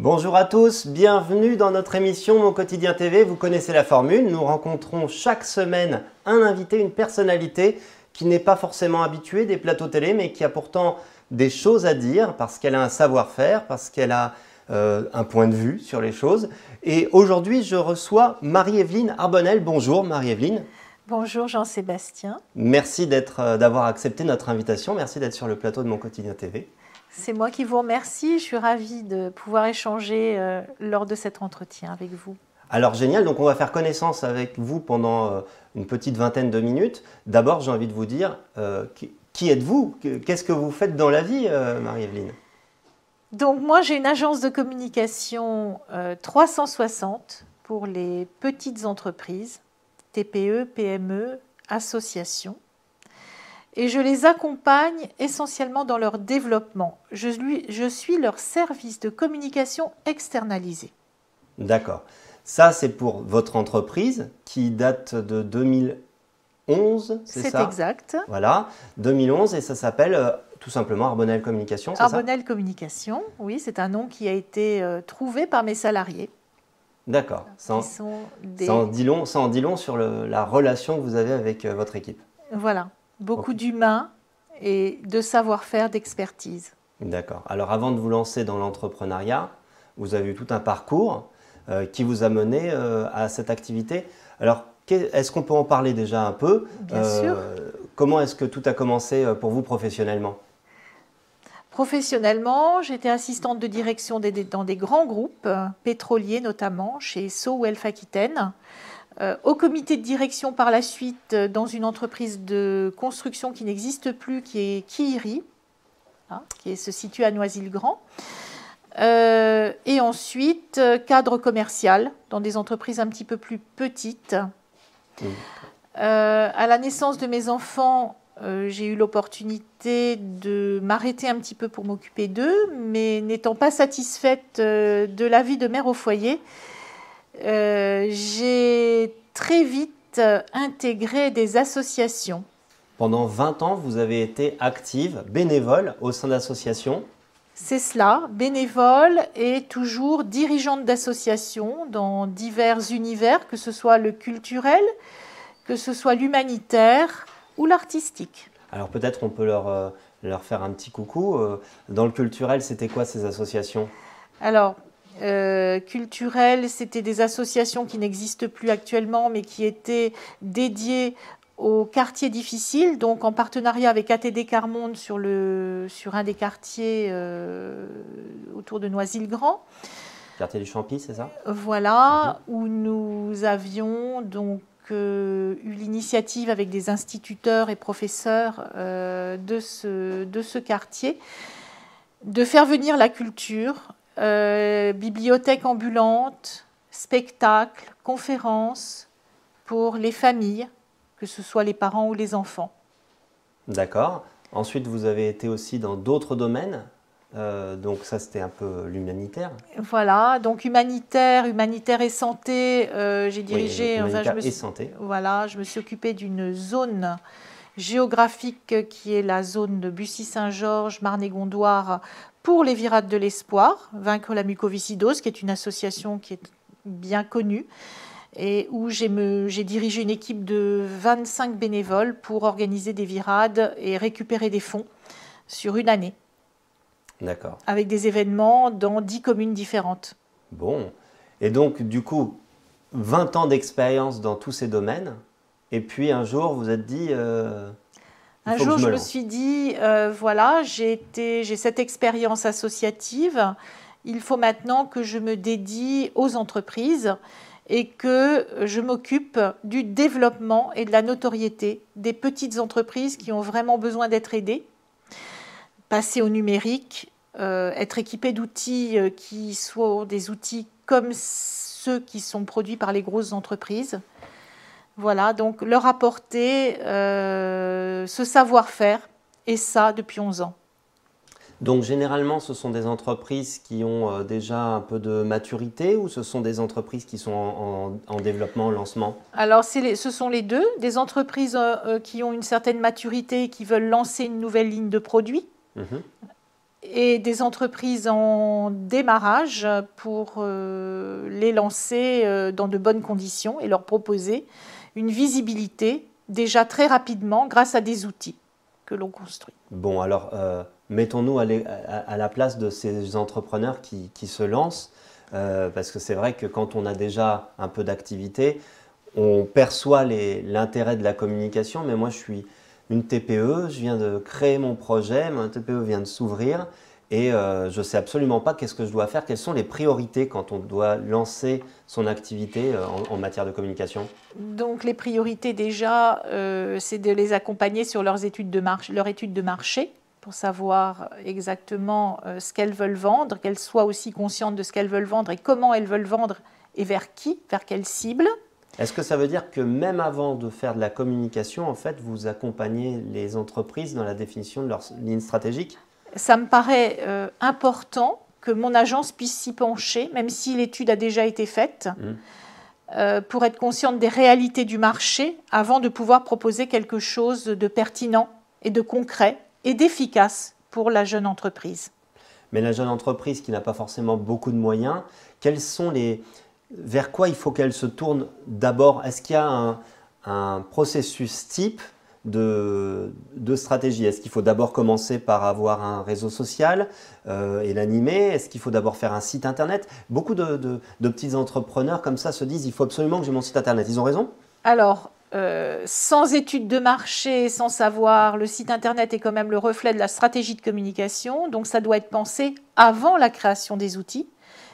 Bonjour à tous, bienvenue dans notre émission Mon Quotidien TV. Vous connaissez la formule, nous rencontrons chaque semaine un invité, une personnalité qui n'est pas forcément habituée des plateaux télé, mais qui a pourtant des choses à dire parce qu'elle a un savoir-faire, parce qu'elle a un point de vue sur les choses. Et aujourd'hui, je reçois Marie-Evelyne Arbonnel. Bonjour Marie-Evelyne. Bonjour Jean-Sébastien. Merci d'avoir accepté notre invitation, merci d'être sur le plateau de Mon Quotidien TV. C'est moi qui vous remercie, je suis ravie de pouvoir échanger lors de cet entretien avec vous. Alors génial, donc on va faire connaissance avec vous pendant une petite vingtaine de minutes. D'abord, j'ai envie de vous dire, qui êtes-vous? Qu'est-ce que vous faites dans la vie, Marie-Evelyne? Donc moi, j'ai une agence de communication 360 pour les petites entreprises, TPE, PME, associations. Et je les accompagne essentiellement dans leur développement. Je suis leur service de communication externalisé. D'accord. Ça, c'est pour votre entreprise qui date de 2011, c'est ça? C'est exact. Voilà, 2011 et ça s'appelle tout simplement Arbonnel Communication, c'est ça? Arbonnel Communication, oui, c'est un nom qui a été trouvé par mes salariés. D'accord. Ça en dit long sur la relation que vous avez avec votre équipe. Voilà. Beaucoup d'humains et de savoir-faire, d'expertise. D'accord. Alors avant de vous lancer dans l'entrepreneuriat, vous avez eu tout un parcours qui vous a mené à cette activité. Alors, est-ce qu'on peut en parler déjà un peu? Bien sûr. Comment est-ce que tout a commencé pour vous professionnellement? Professionnellement, j'étais assistante de direction dans des grands groupes, pétroliers notamment, chez SOWELF Aquitaine. Au comité de direction par la suite dans une entreprise de construction qui n'existe plus, qui est Kihiri, qui se situe à Noisy-le-Grand. Et ensuite, cadre commercial dans des entreprises un petit peu plus petites. À la naissance de mes enfants, j'ai eu l'opportunité de m'arrêter un petit peu pour m'occuper d'eux, mais n'étant pas satisfaite de la vie de mère au foyer, j'ai très vite intégré des associations. Pendant 20 ans, vous avez été active, bénévole au sein d'associations. C'est cela, bénévole et toujours dirigeante d'associations dans divers univers, que ce soit le culturel, que ce soit l'humanitaire ou l'artistique. Alors peut-être on peut leur faire un petit coucou. Dans le culturel, c'était quoi ces associations? Alors, culturelles, c'était des associations qui n'existent plus actuellement, mais qui étaient dédiées aux quartiers difficiles, donc en partenariat avec ATD Quart Monde sur un des quartiers autour de Noisy-le-Grand. Quartier du Champy, c'est ça? Voilà, où nous avions donc eu l'initiative avec des instituteurs et professeurs de ce quartier de faire venir la culture. Bibliothèque ambulante, spectacles, conférences pour les familles, que ce soit les parents ou les enfants. D'accord. Ensuite, vous avez été aussi dans d'autres domaines. Donc ça, c'était un peu l'humanitaire. Voilà, donc humanitaire et santé. J'ai dirigé. Oui, humanitaire et santé. Voilà, je me suis occupée d'une zone géographique qui est la zone de Bussy-Saint-Georges, Marne-et-Gondoire, pour les Virades de l'Espoir, Vaincre la mucoviscidose, qui est une association qui est bien connue, et où j'ai dirigé une équipe de 25 bénévoles pour organiser des virades et récupérer des fonds sur une année. D'accord. Avec des événements dans 10 communes différentes. Bon. Et donc, du coup, 20 ans d'expérience dans tous ces domaines. Et puis, un jour, vous vous êtes dit... un jour, je me suis dit, voilà, j'ai cette expérience associative. Il faut maintenant que je me dédie aux entreprises et que je m'occupe du développement et de la notoriété des petites entreprises qui ont vraiment besoin d'être aidées. Passer au numérique, être équipé d'outils qui soient des outils comme ceux qui sont produits par les grosses entreprises. Voilà, donc leur apporter ce savoir-faire, et ça depuis 11 ans. Donc généralement, ce sont des entreprises qui ont déjà un peu de maturité ou ce sont des entreprises qui sont en développement, en lancement? Alors ce sont les deux, des entreprises qui ont une certaine maturité et qui veulent lancer une nouvelle ligne de produits. et des entreprises en démarrage pour les lancer dans de bonnes conditions et leur proposer une visibilité déjà très rapidement grâce à des outils que l'on construit. Bon, alors mettons-nous à la place de ces entrepreneurs qui se lancent, parce que c'est vrai que quand on a déjà un peu d'activité, on perçoit l'intérêt de la communication, mais moi je suis une TPE, je viens de créer mon projet, ma TPE vient de s'ouvrir et je ne sais absolument pas qu'est-ce que je dois faire, quelles sont les priorités quand on doit lancer son activité en matière de communication. Donc les priorités déjà, c'est de les accompagner sur leur étude de marché pour savoir exactement ce qu'elles veulent vendre, qu'elles soient aussi conscientes de ce qu'elles veulent vendre et comment elles veulent vendre et vers qui, vers quelle cible. Est-ce que ça veut dire que même avant de faire de la communication, en fait, vous accompagnez les entreprises dans la définition de leur ligne stratégique ? Ça me paraît important que mon agence puisse s'y pencher, même si l'étude a déjà été faite, pour être consciente des réalités du marché avant de pouvoir proposer quelque chose de pertinent et de concret et d'efficace pour la jeune entreprise. Mais la jeune entreprise qui n'a pas forcément beaucoup de moyens, vers quoi il faut qu'elle se tourne d'abord? Est-ce qu'il y a un processus type de stratégie? Est-ce qu'il faut d'abord commencer par avoir un réseau social et l'animer? Est-ce qu'il faut d'abord faire un site internet? Beaucoup de petits entrepreneurs comme ça se disent il faut absolument que j'ai mon site internet. Ils ont raison? Alors, sans étude de marché, sans savoir, le site internet est quand même le reflet de la stratégie de communication, donc ça doit être pensé avant la création des outils.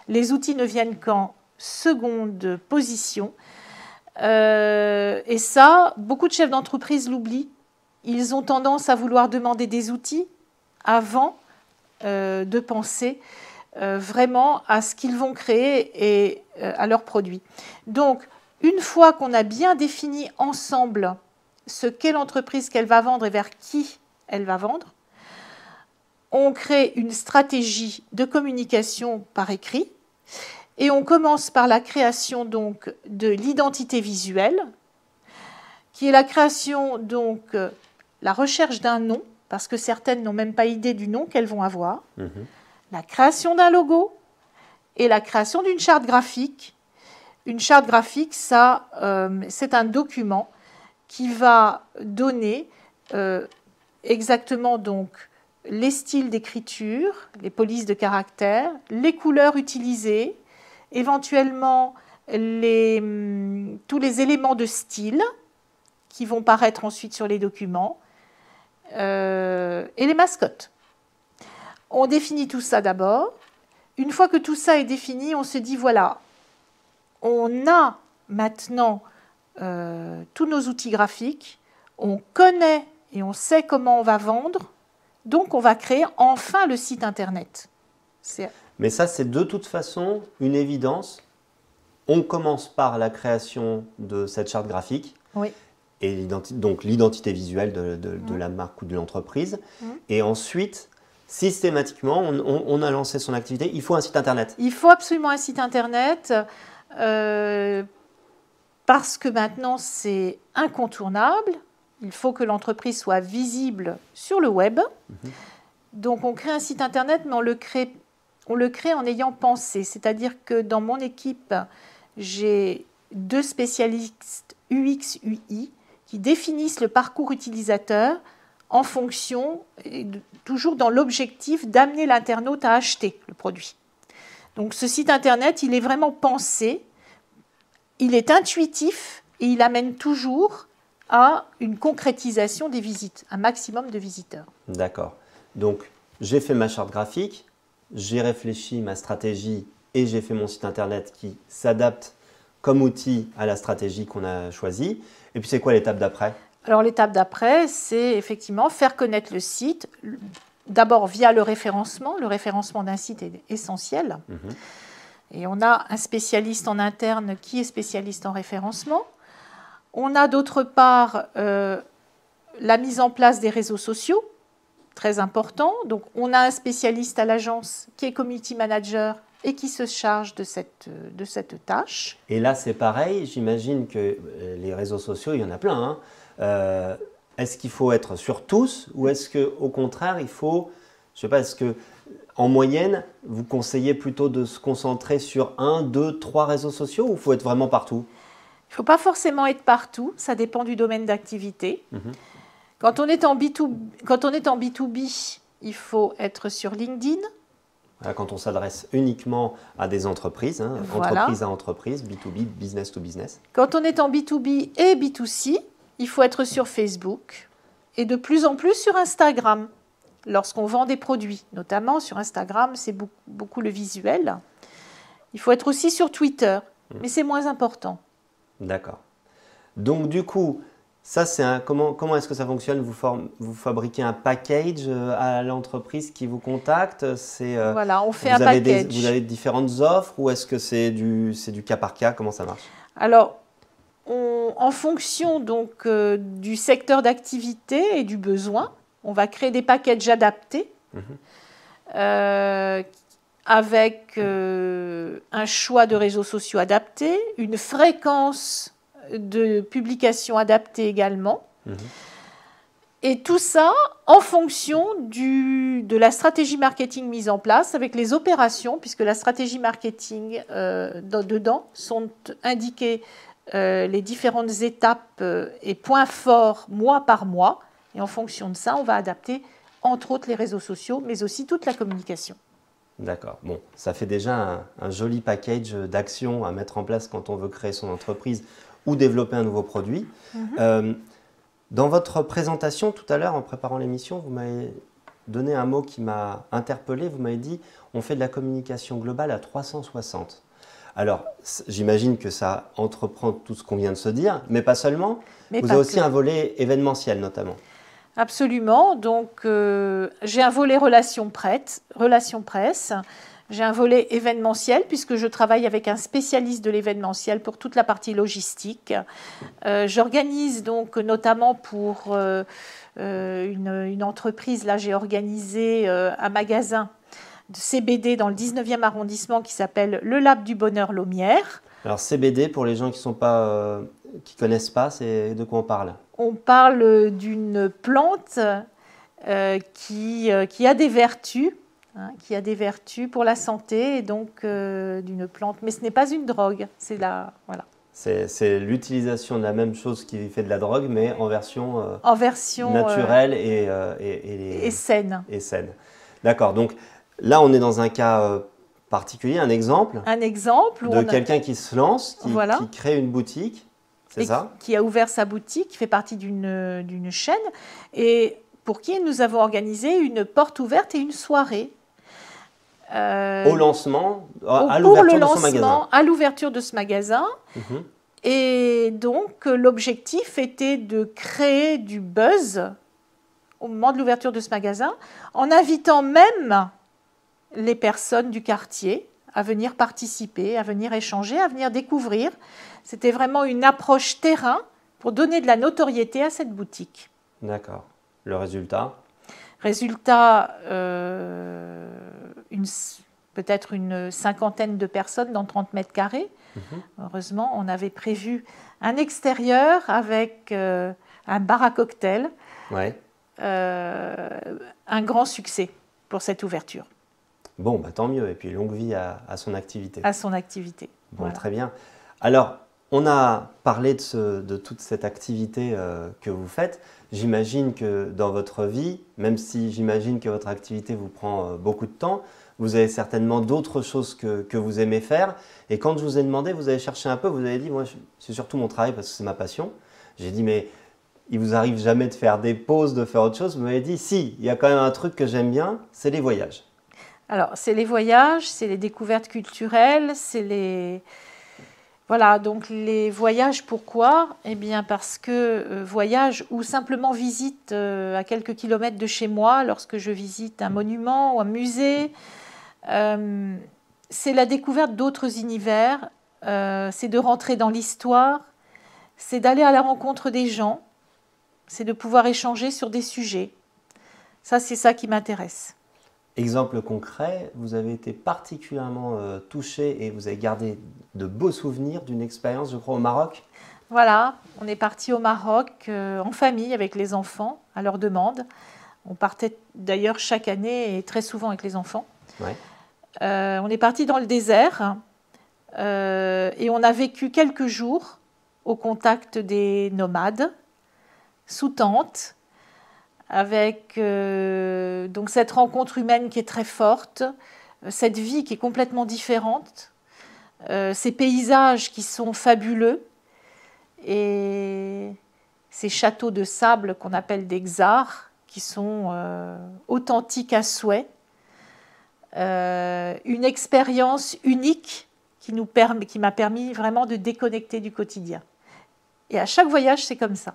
Les outils ne viennent qu'en seconde position. Et ça, beaucoup de chefs d'entreprise l'oublient. Ils ont tendance à vouloir demander des outils avant de penser vraiment à ce qu'ils vont créer et à leurs produits. Donc, une fois qu'on a bien défini ensemble ce qu'est l'entreprise qu'elle va vendre et vers qui elle va vendre, on crée une stratégie de communication par écrit. Et on commence par la création donc de l'identité visuelle, qui est la création donc la recherche d'un nom, parce que certaines n'ont même pas idée du nom qu'elles vont avoir, la création d'un logo et la création d'une charte graphique. Une charte graphique, ça, c'est un document qui va donner exactement donc les styles d'écriture, les polices de caractère, les couleurs utilisées, éventuellement tous les éléments de style qui vont paraître ensuite sur les documents et les mascottes. On définit tout ça d'abord. Une fois que tout ça est défini, on se dit voilà, on a maintenant tous nos outils graphiques, on connaît et on sait comment on va vendre, donc on va créer enfin le site internet. Mais ça, c'est de toute façon une évidence. On commence par la création de cette charte graphique et donc l'identité visuelle de la marque ou de l'entreprise. Et ensuite, systématiquement, on a lancé son activité. Il faut un site internet. Il faut absolument un site internet parce que maintenant, c'est incontournable. Il faut que l'entreprise soit visible sur le web. Donc, on crée un site internet, mais on le crée en ayant pensé. C'est-à-dire que dans mon équipe, j'ai 2 spécialistes UX, UI qui définissent le parcours utilisateur en fonction, toujours dans l'objectif d'amener l'internaute à acheter le produit. Donc ce site internet, il est vraiment pensé, il est intuitif et il amène toujours à une concrétisation des visites, un maximum de visiteurs. D'accord. Donc j'ai fait ma charte graphique, j'ai réfléchi ma stratégie et j'ai fait mon site internet qui s'adapte comme outil à la stratégie qu'on a choisie. Et puis c'est quoi l'étape d'après? Alors l'étape d'après, c'est effectivement faire connaître le site, d'abord via le référencement. Le référencement d'un site est essentiel. Et on a un spécialiste en interne qui est spécialiste en référencement. On a d'autre part la mise en place des réseaux sociaux, très important. Donc on a un spécialiste à l'agence qui est community manager et qui se charge de cette tâche. Et là, c'est pareil, j'imagine que les réseaux sociaux, il y en a plein. Est-ce qu'il faut être sur tous ou est-ce qu'au contraire, il faut Je ne sais pas, est-ce que en moyenne, vous conseillez plutôt de se concentrer sur 1, 2, 3 réseaux sociaux ou il faut être vraiment partout? Il ne faut pas forcément être partout, ça dépend du domaine d'activité. Quand on est en B2B, il faut être sur LinkedIn. Quand on s'adresse uniquement à des entreprises, hein, entreprise à entreprise, B2B, business to business. Quand on est en B2B et B2C, il faut être sur Facebook et de plus en plus sur Instagram, lorsqu'on vend des produits. Notamment sur Instagram, c'est beaucoup le visuel. Il faut être aussi sur Twitter, mais c'est moins important. D'accord. Donc du coup, ça c'est comment est-ce que ça fonctionne? Vous fabriquez un package à l'entreprise qui vous contacte? Voilà, on fait un package. Vous avez différentes offres ou est-ce que c'est du cas par cas? Comment ça marche? Alors, en fonction donc du secteur d'activité et du besoin, on va créer des packages adaptés avec un choix de réseaux sociaux adaptés, une fréquence de publication adaptée également. Et tout ça en fonction de la stratégie marketing mise en place avec les opérations, puisque la stratégie marketing, dedans, sont indiquées les différentes étapes et points forts mois par mois. Et en fonction de ça, on va adapter entre autres les réseaux sociaux, mais aussi toute la communication. D'accord. Bon, ça fait déjà un joli package d'actions à mettre en place quand on veut créer son entreprise ou développer un nouveau produit. Dans votre présentation tout à l'heure, en préparant l'émission, vous m'avez donné un mot qui m'a interpellé. Vous m'avez dit on fait de la communication globale à 360. Alors, j'imagine que ça entreprend tout ce qu'on vient de se dire, mais pas seulement. Vous avez aussi un volet événementiel notamment. Absolument. Donc, j'ai un volet relations presse. J'ai un volet événementiel puisque je travaille avec un spécialiste de l'événementiel pour toute la partie logistique. J'organise donc notamment pour une entreprise, là j'ai organisé un magasin de CBD dans le 19e arrondissement qui s'appelle le Lab du Bonheur Laumière. Alors CBD, pour les gens qui ne connaissent pas, c'est de quoi on parle? On parle d'une plante qui a des vertus. Qui a des vertus pour la santé et donc d'une plante. Mais ce n'est pas une drogue, c'est voilà. C'est l'utilisation de la même chose qui fait de la drogue, mais en version naturelle et saine. Et saine. D'accord, donc là on est dans un cas particulier, un exemple. Un exemple de quelqu'un qui se lance, qui crée une boutique, c'est ça? Qui a ouvert sa boutique, qui fait partie d'une chaîne et pour qui nous avons organisé une porte ouverte et une soirée. Au lancement, à l'ouverture de son magasin. À l'ouverture de ce magasin. Et donc, l'objectif était de créer du buzz au moment de l'ouverture de ce magasin, en invitant même les personnes du quartier à venir participer, à venir échanger, à venir découvrir. C'était vraiment une approche terrain pour donner de la notoriété à cette boutique. D'accord. Le résultat? Résultat, peut-être une cinquantaine de personnes dans 30 mètres carrés. Heureusement, on avait prévu un extérieur avec un bar à cocktail. Un grand succès pour cette ouverture. Bon, bah, tant mieux. Et puis, longue vie à son activité. À son activité. Bon, voilà. Très bien. Alors, on a parlé de toute cette activité que vous faites. J'imagine que dans votre vie, même si j'imagine que votre activité vous prend beaucoup de temps, vous avez certainement d'autres choses que vous aimez faire. Et quand je vous ai demandé, vous avez cherché un peu, vous avez dit, moi, c'est surtout mon travail parce que c'est ma passion. J'ai dit, mais il vous arrive jamais de faire des pauses, de faire autre chose? Vous m'avez dit, si, il y a quand même un truc que j'aime bien, c'est les voyages. Alors, c'est les voyages, c'est les découvertes culturelles, c'est les... Voilà, donc les voyages, pourquoi? Eh bien parce que voyage ou simplement visite à quelques kilomètres de chez moi, lorsque je visite un monument ou un musée, c'est la découverte d'autres univers, c'est de rentrer dans l'histoire, c'est d'aller à la rencontre des gens, c'est de pouvoir échanger sur des sujets. Ça, c'est ça qui m'intéresse. Exemple concret, vous avez été particulièrement touché et vous avez gardé de beaux souvenirs d'une expérience, je crois, au Maroc. Voilà, on est parti au Maroc en famille avec les enfants, à leur demande. On partait d'ailleurs chaque année et très souvent avec les enfants. Ouais. On est parti dans le désert et on a vécu quelques jours au contact des nomades, sous tente, avec donc cette rencontre humaine qui est très forte, cette vie qui est complètement différente, ces paysages qui sont fabuleux et ces châteaux de sable qu'on appelle des czars qui sont authentiques à souhait. Une expérience unique qui m'a permis vraiment de déconnecter du quotidien. Et à chaque voyage, c'est comme ça.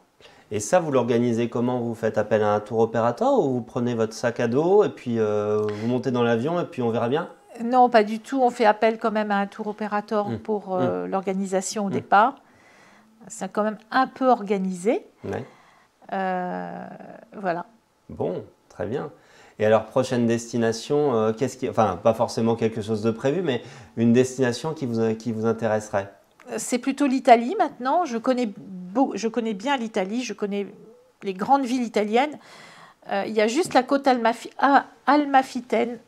Et ça, vous l'organisez comment? Vous faites appel à un tour opérateur ou vous prenez votre sac à dos et puis vous montez dans l'avion et puis on verra bien? Non, pas du tout. On fait appel quand même à un tour opérateur pour l'organisation au départ. C'est quand même un peu organisé. Ouais. Voilà. Bon, très bien. Et alors, prochaine destination, enfin, pas forcément quelque chose de prévu, mais une destination qui vous intéresserait? C'est plutôt l'Italie maintenant. Je connais bien l'Italie, je connais les grandes villes italiennes. Il y a juste la côte almafitaine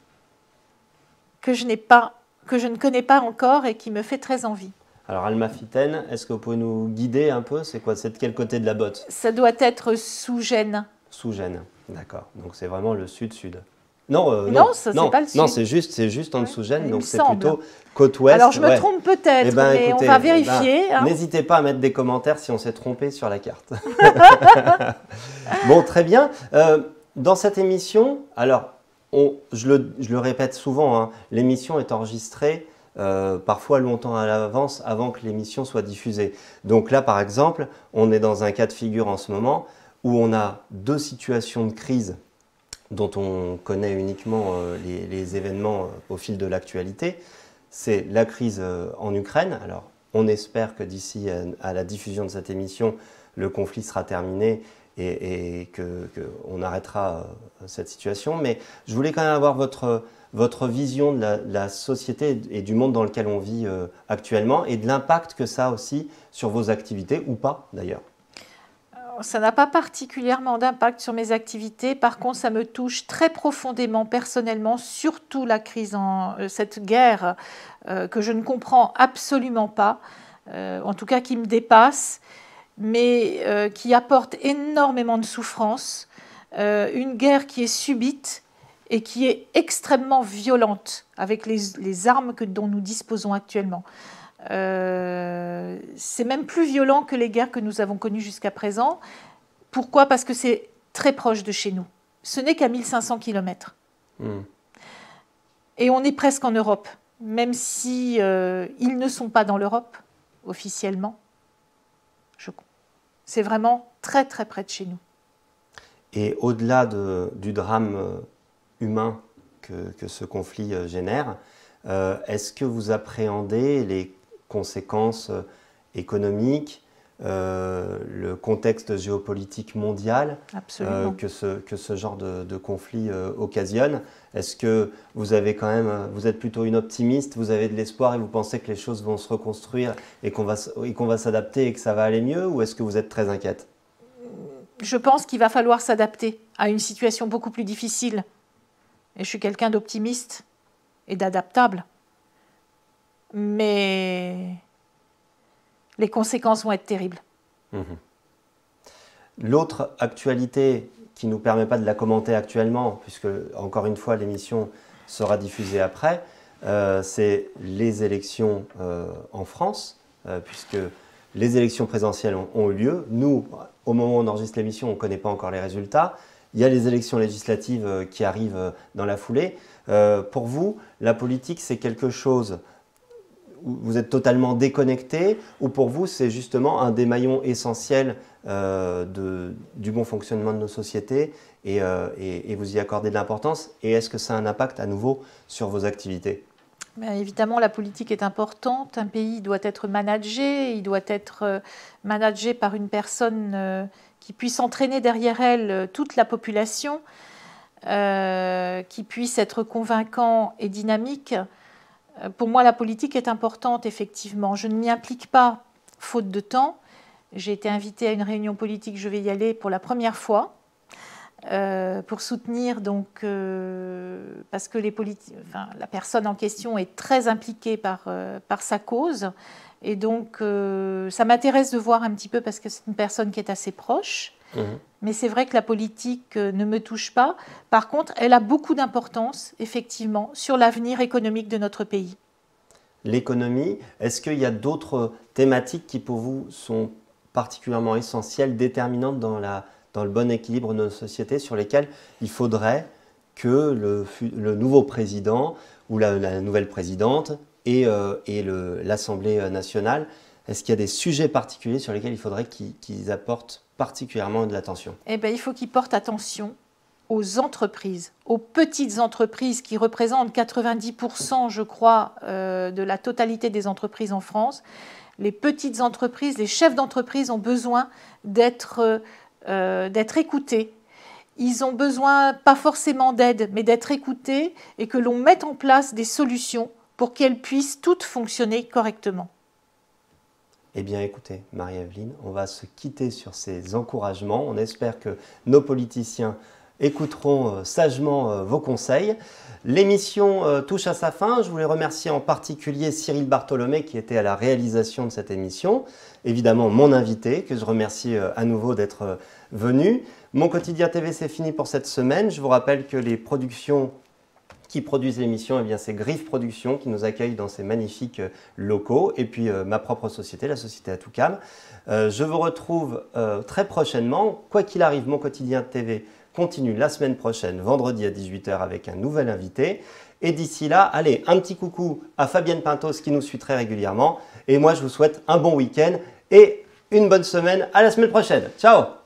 que je ne connais pas encore et qui me fait très envie. Alors, Almafitaine, est-ce que vous pouvez nous guider un peu? C'est quoi? C'est de quel côté de la botte? Ça doit être sous Gênes. Sous Gênes, d'accord. Donc, c'est vraiment le sud-sud. Non, c'est pas le sud. Non, c'est juste en dessous Gênes, donc c'est semble. plutôt côte ouest. Alors, je me trompe peut-être, mais écoutez, on va vérifier. N'hésitez pas à mettre des commentaires si on s'est trompé sur la carte. Bon, très bien. Dans cette émission, alors, je le répète souvent, hein, l'émission est enregistrée parfois longtemps à l'avance avant que l'émission soit diffusée. Donc là, par exemple, on est dans un cas de figure en ce moment où on a deux situations de crise dont on connaît uniquement les événements au fil de l'actualité. C'est la crise en Ukraine. Alors, on espère que d'ici à la diffusion de cette émission, le conflit sera terminé et qu'on arrêtera cette situation. Mais je voulais quand même avoir votre vision de la société et du monde dans lequel on vit actuellement et de l'impact que ça a aussi sur vos activités, ou pas d'ailleurs. Ça n'a pas particulièrement d'impact sur mes activités. Par contre, ça me touche très profondément, personnellement, surtout la crise, cette guerre que je ne comprends absolument pas, en tout cas qui me dépasse, mais qui apporte énormément de souffrance. Une guerre qui est subite et qui est extrêmement violente avec les armes dont nous disposons actuellement. C'est même plus violent que les guerres que nous avons connues jusqu'à présent. Pourquoi? Parce que c'est très proche de chez nous. Ce n'est qu'à 1500 km. Et on est presque en Europe, même si ils ne sont pas dans l'Europe officiellement. C'est vraiment très très près de chez nous. Et au-delà du drame humain que ce conflit génère, est-ce que vous appréhendez les conséquences économiques, le contexte géopolitique mondial que ce genre de conflit occasionne? Est-ce que vous êtes plutôt une optimiste, vous avez de l'espoir et vous pensez que les choses vont se reconstruire et qu'on va s'adapter et que ça va aller mieux, ou est-ce que vous êtes très inquiète? Je pense qu'il va falloir s'adapter à une situation beaucoup plus difficile. Et je suis quelqu'un d'optimiste et d'adaptable. Mais les conséquences vont être terribles. L'autre actualité qui ne nous permet pas de la commenter actuellement, puisque, encore une fois, l'émission sera diffusée après, c'est les élections en France, puisque les élections présidentielles ont eu lieu. Nous, au moment où on enregistre l'émission, on ne connaît pas encore les résultats. Il y a les élections législatives qui arrivent dans la foulée. Pour vous, la politique, c'est quelque chose où vous êtes totalement déconnecté, ou pour vous, c'est justement un des maillons essentiels du bon fonctionnement de nos sociétés et vous y accordez de l'importance? Et est-ce que ça a un impact à nouveau sur vos activités? Bien évidemment, la politique est importante. Un pays doit être managé. Il doit être managé par une personne qui puisse entraîner derrière elle toute la population, qui puisse être convaincant et dynamique. Pour moi, la politique est importante, effectivement. Je ne m'y implique pas, faute de temps. J'ai été invitée à une réunion politique, je vais y aller pour la première fois. pour soutenir, donc, parce que la personne en question est très impliquée par sa cause. Et donc, ça m'intéresse de voir un petit peu, parce que c'est une personne qui est assez proche. Mais c'est vrai que la politique ne me touche pas. Par contre, elle a beaucoup d'importance, effectivement, sur l'avenir économique de notre pays. L'économie, est-ce qu'il y a d'autres thématiques qui, pour vous, sont particulièrement essentielles, déterminantes dans le bon équilibre de nos sociétés, sur lesquelles il faudrait que le nouveau président ou la nouvelle présidente et l'Assemblée nationale, est-ce qu'il y a des sujets particuliers sur lesquels il faudrait qu'ils apportent particulièrement de l'attention? Eh bien, il faut qu'ils portent attention aux entreprises, aux petites entreprises qui représentent 90%, je crois, de la totalité des entreprises en France. Les petites entreprises, les chefs d'entreprise ont besoin d'être écoutés. Ils ont besoin, pas forcément d'aide, mais d'être écoutés et que l'on mette en place des solutions pour qu'elles puissent toutes fonctionner correctement. Eh bien, écoutez, Marie-Evelyne, on va se quitter sur ces encouragements. On espère que nos politiciens écouteront sagement vos conseils. L'émission touche à sa fin. Je voulais remercier en particulier Cyril Bartholomé qui était à la réalisation de cette émission. Évidemment, mon invité, que je remercie à nouveau d'être venu. Mon quotidien TV, c'est fini pour cette semaine. Je vous rappelle que les productions qui produisent l'émission, eh bien, c'est Griffe Productions qui nous accueille dans ces magnifiques locaux. Et puis ma propre société, la société Atoukam. Je vous retrouve très prochainement. Quoi qu'il arrive, mon quotidien TV continue la semaine prochaine, vendredi à 18 h avec un nouvel invité. Et d'ici là, allez, un petit coucou à Fabienne Pintos qui nous suit très régulièrement. Et moi, je vous souhaite un bon week-end et une bonne semaine. À la semaine prochaine. Ciao!